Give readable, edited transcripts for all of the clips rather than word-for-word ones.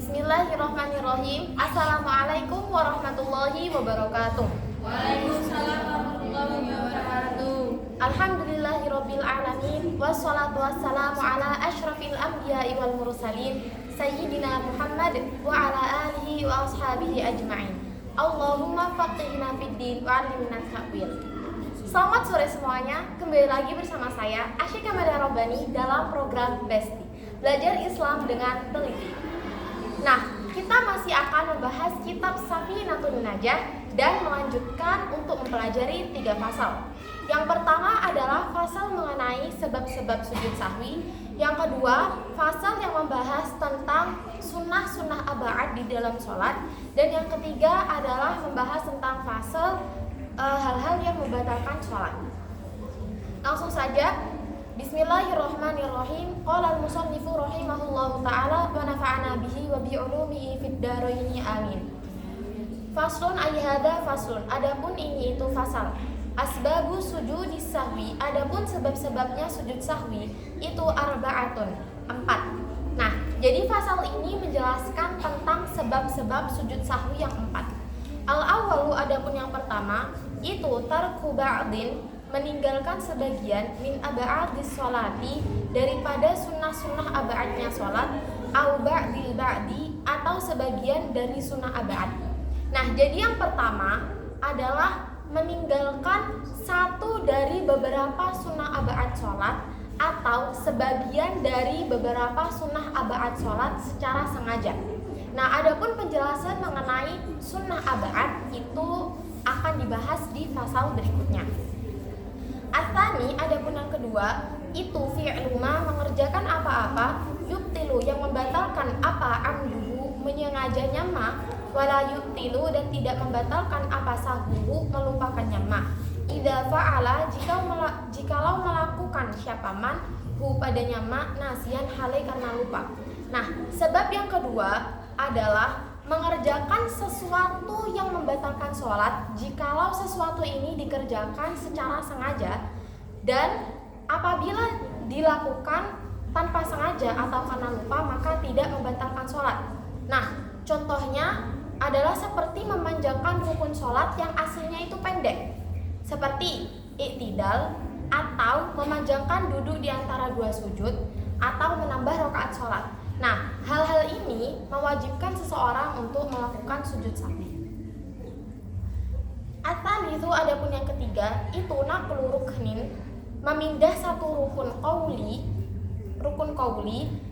Bismillahirrahmanirrahim. Assalamualaikum warahmatullahi wabarakatuh. Waalaikumsalam warahmatullahi wabarakatuh. Alhamdulillahirabbil alamin wassalatu wassalamu ala asyrafil anbiya'i wal mursalin sayyidina Muhammad wa ala alihi wa ashabihi ajma'in. Allahumma faqihna fid din wa 'allimna ta'wil. Selamat sore semuanya. Kembali lagi bersama saya Asyika Mada Robbani dalam program Besti, Belajar Islam dengan Teliti. Nah, kita masih akan membahas kitab Safinatun Najah dan melanjutkan untuk mempelajari 3 pasal. Yang pertama adalah pasal mengenai sebab-sebab sujud sahwi. Yang kedua, pasal yang membahas tentang sunnah-sunnah aba'ad di dalam sholat. Dan yang ketiga adalah membahas tentang pasal hal-hal yang membatalkan sholat. Langsung saja. Bismillahirrahmanirrahim. Qala al-musannifu rahimahullahu ta'ala wa nafa'ana bihi wa bi'ulumihi fid dharaini amin. Faslun ay hadza faslun. Adapun ini itu fasal. Asbabu sujudis sahwi. Adapun sebab-sebabnya sujud sahwi itu arba'atun, 4. Nah, jadi fasal ini menjelaskan tentang sebab-sebab sujud sahwi yang 4. Al-awwalu, adapun yang pertama itu tarku ba'din, meninggalkan sebagian min aba'adis sholati, daripada sunnah-sunnah aba'adnya sholat, au ba'dil ba'di, atau sebagian dari sunnah aba'ad. Nah, jadi yang pertama adalah meninggalkan satu dari beberapa sunnah aba'ad sholat atau sebagian dari beberapa sunnah aba'ad sholat secara sengaja. Nah, adapun penjelasan mengenai sunnah aba'ad itu akan dibahas di pasal berikutnya. Asani, adapun yang kedua itu fi'luma, mengerjakan apa-apa, yubtilu, yang membatalkan apa, amduhu, menyengajanya ma, wala yubtilu, dan tidak membatalkan apa, sahuhu, melupakannya ma. Idza fa'ala, jikalau melakukan siapa man, hu padanya ma, nasian halai karena lupa. Nah, sebab yang kedua adalah mengerjakan sesuatu yang membatalkan sholat jikalau sesuatu ini dikerjakan secara sengaja, dan apabila dilakukan tanpa sengaja atau karena lupa maka tidak membatalkan sholat. Nah, contohnya adalah seperti memanjangkan rukun sholat yang aslinya itu pendek, seperti i'tidal, atau memanjangkan duduk di antara 2 sujud, atau menambah rakaat sholat. Nah, hal-hal ini mewajibkan seseorang untuk melakukan sujud sahwi. At-talitsu, adapun yang ketiga itu naqlu ruknin, memindah satu rukun qauli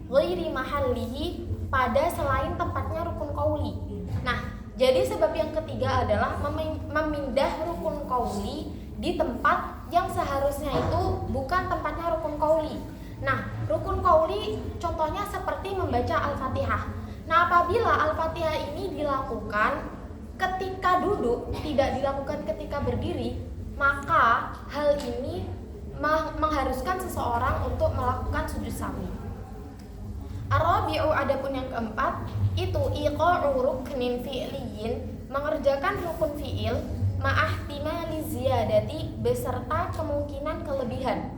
ghairi mahallihi, pada selain tempatnya rukun qauli. Nah, jadi sebab yang ketiga adalah memindah rukun qauli di tempat yang seharusnya itu bukan tempatnya rukun qauli. Nah, rukun qauli contohnya seperti membaca Al-Fatihah. Nah, apabila Al-Fatihah ini dilakukan ketika duduk, tidak dilakukan ketika berdiri, maka hal ini mengharuskan seseorang untuk melakukan sujud sahwi. Ar-rabi'u, adapun yang keempat itu iqa'u ruknin fi'liyin, mengerjakan rukun fi'il ma'ahtimali ziyadati, beserta kemungkinan kelebihan.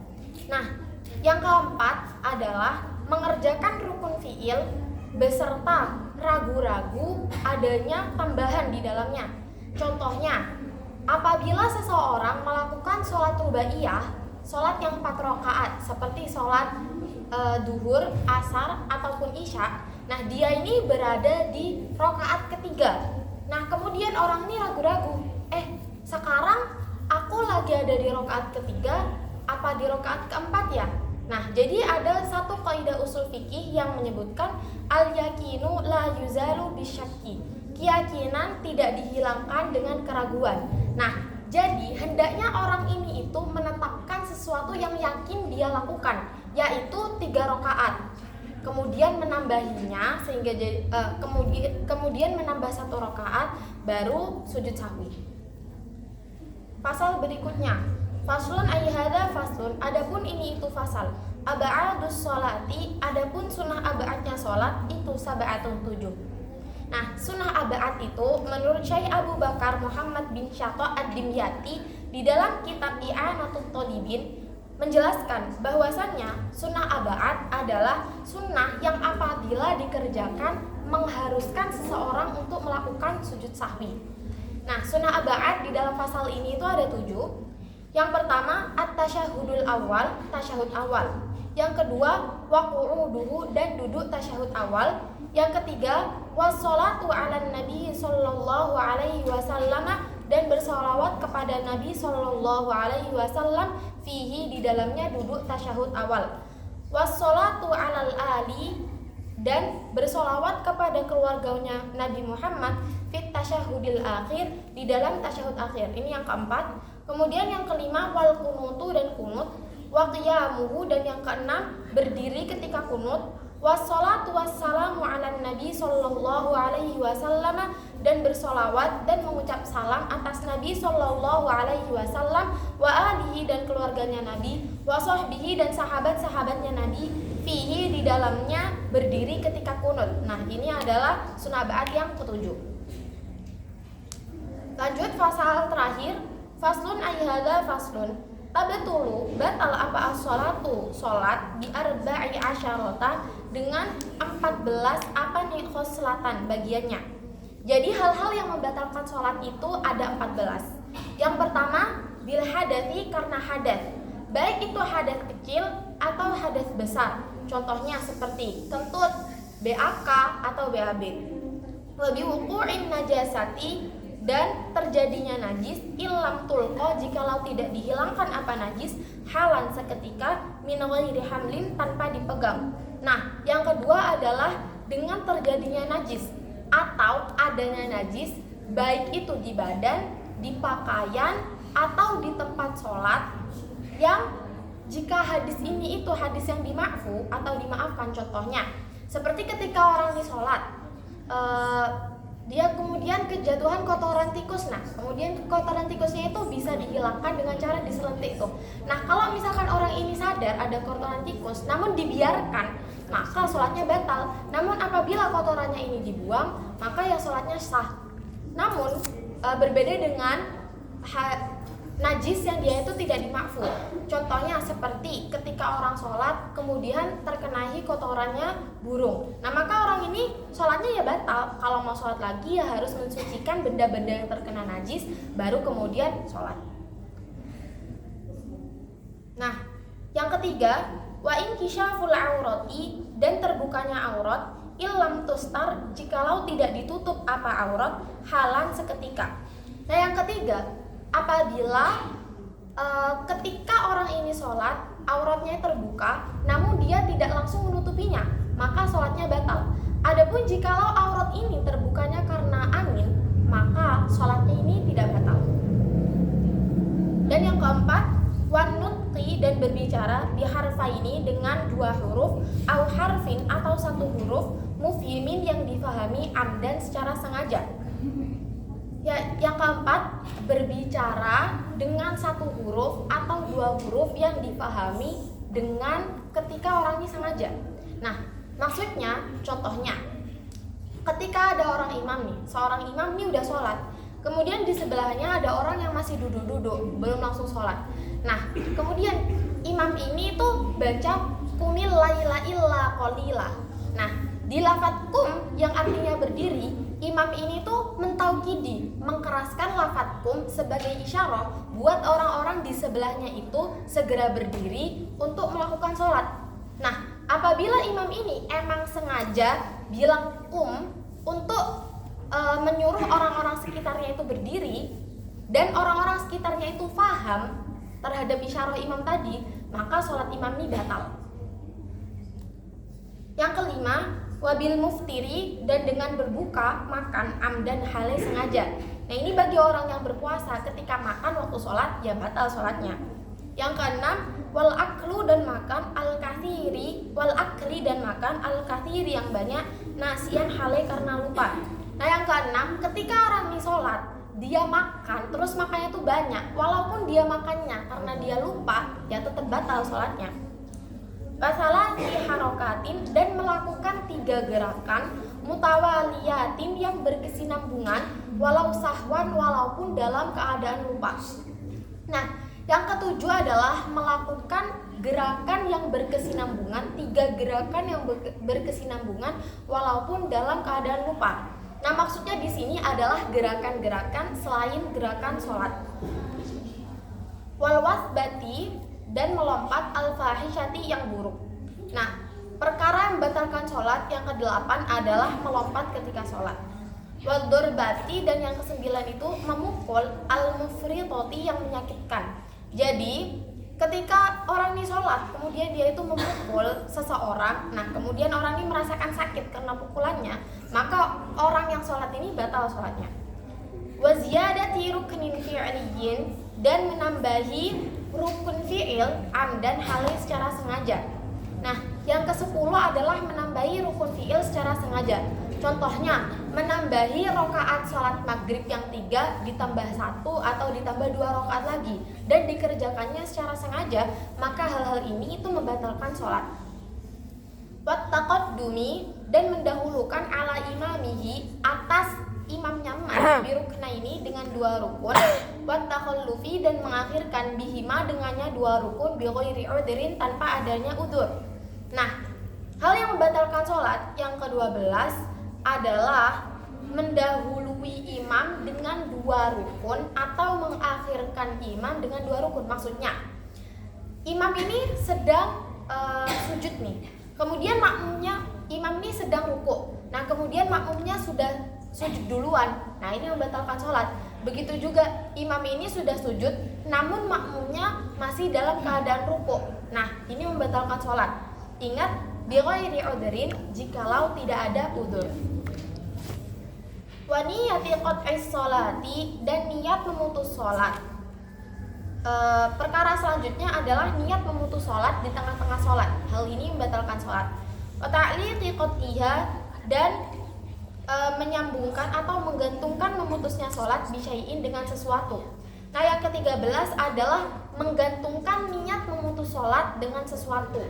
Nah, yang keempat adalah mengerjakan rukun fi'il beserta ragu-ragu adanya tambahan di dalamnya. Contohnya, apabila seseorang melakukan sholat rubaiyah, sholat yang 4 rakaat, seperti sholat duhur, asar, ataupun isya. Nah, dia ini berada di rakaat ketiga. Nah, kemudian orang ini ragu-ragu, sekarang aku lagi ada di rakaat ketiga, apa di rakaat keempat ya? Nah, jadi ada satu kaidah usul fikih yang menyebutkan al-yakinu la yuzalu bisyakki, keyakinan tidak dihilangkan dengan keraguan. Nah, jadi hendaknya orang ini itu menetapkan sesuatu yang yakin dia lakukan, yaitu 3 rakaat. Kemudian menambahinya sehingga kemudian menambah 1 rakaat baru sujud sahwi. Pasal berikutnya, faslun ay hadza faslun, adapun ini itu fasal. Aba'adus sholati, adapun sunnah aba'adnya sholat itu sab'atun 7. Nah, sunnah aba'ad itu menurut Syekh Abu Bakar Muhammad bin Syata ad-Dimyati di dalam kitab I'anatul Talibin menjelaskan bahwasannya sunnah abaat adalah sunnah yang apabila dikerjakan mengharuskan seseorang untuk melakukan sujud sahwi. Nah, sunnah abaat di dalam pasal ini itu ada 7. Yang pertama, at-tasyahudul awal, tasyahud awal. Yang kedua, waqu'uduhu, dan duduk tasyahud awal. Yang ketiga, wassalatu ala nabi sallallahu alaihi wasallam, dan bersolawat kepada Nabi sallallahu alaihi wasallam fihi, di dalamnya duduk tasyahud awal. Wassalatu alal ali, dan bersolawat kepada keluarganya Nabi Muhammad fit tasyahudil akhir, di dalam tasyahud akhir. Ini yang keempat. Kemudian yang kelima, wal kunutu, dan kunut, wa qiyamuhu, dan yang keenam, berdiri ketika kunut, wassalatu wassalamu ala nabi sallallahu alaihi wasallam, dan bersolawat dan mengucap salam atas Nabi sallallahu alaihi wasallam, wa alihi, dan keluarganya Nabi, wa sahbihi, dan sahabat-sahabatnya Nabi, fihi, di dalamnya berdiri ketika kunut. Nah, ini adalah sunnah ba'at yang ketujuh. Lanjut pasal terakhir, faslun ayyada faslun. Tabetulu batal apa as-sholatu, sholat, bi arba'i asyarota, dengan 14 apa nih khoslatan bagiannya. Jadi hal-hal yang membatalkan sholat itu ada 14. Yang pertama, bil hadathi, karena hadas, baik itu hadas kecil atau hadas besar. Contohnya seperti kentut, BAK atau BAB. Lebih wuqu'in najasati, dan terjadinya najis, ilam tulko, jikalau tidak dihilangkan apa najis, halan seketika, min ghairi hamlin, tanpa dipegang. Nah, yang kedua adalah dengan terjadinya najis atau adanya najis, baik itu di badan, di pakaian, atau di tempat sholat, yang jika hadis ini itu hadis yang dima'fu atau dimaafkan. Contohnya seperti ketika orang di sholat, dia kemudian kejatuhan kotoran tikus. Nah, kemudian kotoran tikusnya itu bisa dihilangkan dengan cara diselentik tuh. Nah, kalau misalkan orang ini sadar ada kotoran tikus namun dibiarkan, maka sholatnya batal. Namun apabila kotorannya ini dibuang, maka ya sholatnya sah. Namun berbeda dengan najis yang dia itu tidak dimakfu. Contohnya seperti ketika orang sholat kemudian terkenai kotorannya burung. Nah, maka orang ini sholatnya ya batal. Kalau mau sholat lagi ya harus mensucikan benda-benda yang terkena najis, baru kemudian sholat. Nah, yang ketiga, wa inkisyaful aurati, dan terbukanya aurat, illam tustar, jikalau tidak ditutup apa aurat, halan seketika. Nah, yang ketiga, apabila ketika orang ini sholat auratnya terbuka namun dia tidak langsung menutupinya, maka sholatnya batal. Adapun jikalau aurat ini terbukanya karena angin, maka sholatnya ini tidak batal. Dan yang keempat, wanutqi, dan berbicara biharfaini, dengan 2 huruf, au harfin, atau 1 huruf, mufhimin, yang difahami, amdan, secara sengaja. Ya, yang keempat, berbicara dengan 1 huruf atau 2 huruf yang difahami dengan ketika orang ini sengaja. Nah, maksudnya, contohnya, ketika ada orang imam nih, seorang imam nih udah sholat, kemudian di sebelahnya ada orang yang masih duduk-duduk, belum langsung sholat. Nah, kemudian imam ini tuh baca kumil laila illa qalila. Nah, di lafadz kum yang artinya berdiri, imam ini tuh mentaukidi, mengkeraskan lafadz kum sebagai isyarah buat orang-orang di sebelahnya itu segera berdiri untuk melakukan sholat. Nah, apabila imam ini emang sengaja bilang kum untuk menyuruh orang-orang sekitarnya itu berdiri, dan orang-orang sekitarnya itu paham terhadap isyarah imam tadi, maka sholat imam ini batal. Yang kelima, wabil muftiri, dan dengan berbuka makan amdan hale sengaja. Nah, ini bagi orang yang berpuasa, ketika makan waktu sholat ya batal sholatnya. Yang keenam, wal aklu, dan makan al kathiri, wal akli, dan makan al kathiri, yang banyak, nasian hale, karena lupa. Nah, yang keenam, ketika orang ini sholat dia makan terus makannya tuh banyak, walaupun dia makannya karena dia lupa, ya tetap batal sholatnya. Basalah harokatin, dan melakukan 3 gerakan mutawaliyatin yang berkesinambungan, walau sahwan, walaupun dalam keadaan lupa. Nah, Yang ketujuh adalah melakukan gerakan yang berkesinambungan, 3 gerakan yang berkesinambungan walaupun dalam keadaan lupa. Nah, maksudnya di sini adalah gerakan-gerakan selain gerakan sholat. Wal wasbati, dan melompat al-fahisyati, yang buruk. Nah, perkara yang membatalkan sholat yang ke-8 adalah melompat ketika sholat. Wal dorbati, dan yang ke-9 itu memukul al-mufridoti, yang menyakitkan. Jadi ketika orang ini sholat, kemudian dia itu memukul seseorang, nah kemudian orang ini merasakan sakit karena pukulannya, maka orang yang sholat ini batal sholatnya. Wa ziyadati ruknin fi'liyin, dan menambahi rukun fi'il amdan halih secara sengaja. Nah, yang ke-10 adalah menambahi rukun fi'il secara sengaja. Contohnya, menambahi rakaat sholat maghrib yang 3 ditambah 1 atau ditambah 2 rakaat lagi dan dikerjakannya secara sengaja, maka hal-hal ini itu membatalkan sholat. Wattaqaddumi, dan mendahulukan ala imamihi, atas imamnya birukna ini dengan 2 rukun. Wattakhallufi, dan mengakhirkan bihima, dengannya 2 rukun, bighairi udhrin, tanpa adanya udzur. Nah, hal yang membatalkan sholat yang ke-12 adalah mendahului imam dengan 2 rukun atau mengakhirkan imam dengan 2 rukun. Maksudnya, imam ini sedang sujud nih, kemudian makmumnya, imam ini sedang ruku. Nah, kemudian makmumnya sudah sujud duluan. Nah, ini membatalkan sholat. Begitu juga imam ini sudah sujud, namun makmumnya masih dalam keadaan ruku. Nah, ini membatalkan sholat. Ingat, bighairi udhrin, jikalau tidak ada udzur. Wa niyati qat'is sholati, dan niat memutus sholat. Perkara selanjutnya adalah niat memutus sholat di tengah-tengah sholat. Hal ini membatalkan sholat. Wa ta'liqi qat'iha, dan menyambungkan atau menggantungkan memutusnya sholat bisyai'in, dengan sesuatu. Nah, yang ke-13 adalah menggantungkan niat memutus sholat dengan sesuatu.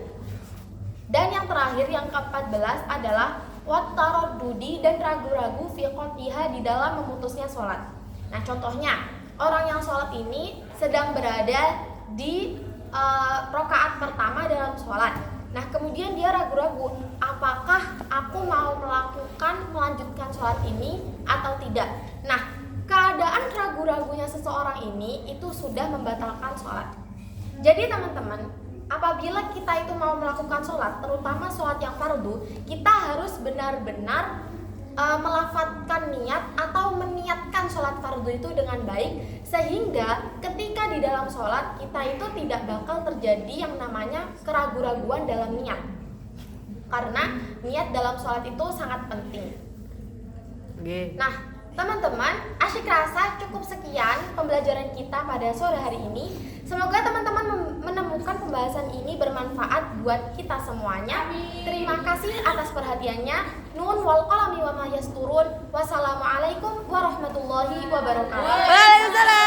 Dan yang terakhir, yang ke-14 adalah wattaraddudi, dan ragu-ragu fi qat'iha, di dalam memutusnya sholat. Nah, contohnya, orang yang sholat ini sedang berada di rakaat pertama dalam sholat. Nah, kemudian dia ragu-ragu, apakah aku mau melanjutkan sholat ini atau tidak. Nah, keadaan ragu-ragunya seseorang ini itu sudah membatalkan sholat. Jadi teman-teman, apabila kita itu mau melakukan sholat, terutama sholat yang fardu, kita harus benar-benar melafadzkan niat atau meniatkan sholat fardu itu dengan baik, sehingga ketika di dalam sholat kita itu tidak bakal terjadi yang namanya keraguan-raguan dalam niat, karena niat dalam sholat itu sangat penting. Nah, teman-teman, asyik rasa cukup sekian pembelajaran kita pada sore hari ini. Semoga teman-teman menemukan pembahasan ini bermanfaat buat kita semuanya. Terima kasih atas perhatiannya. Nun wal qalami wa ma yasturun. Wassalamualaikum warahmatullahi wabarakatuh. Waalaikumsalam.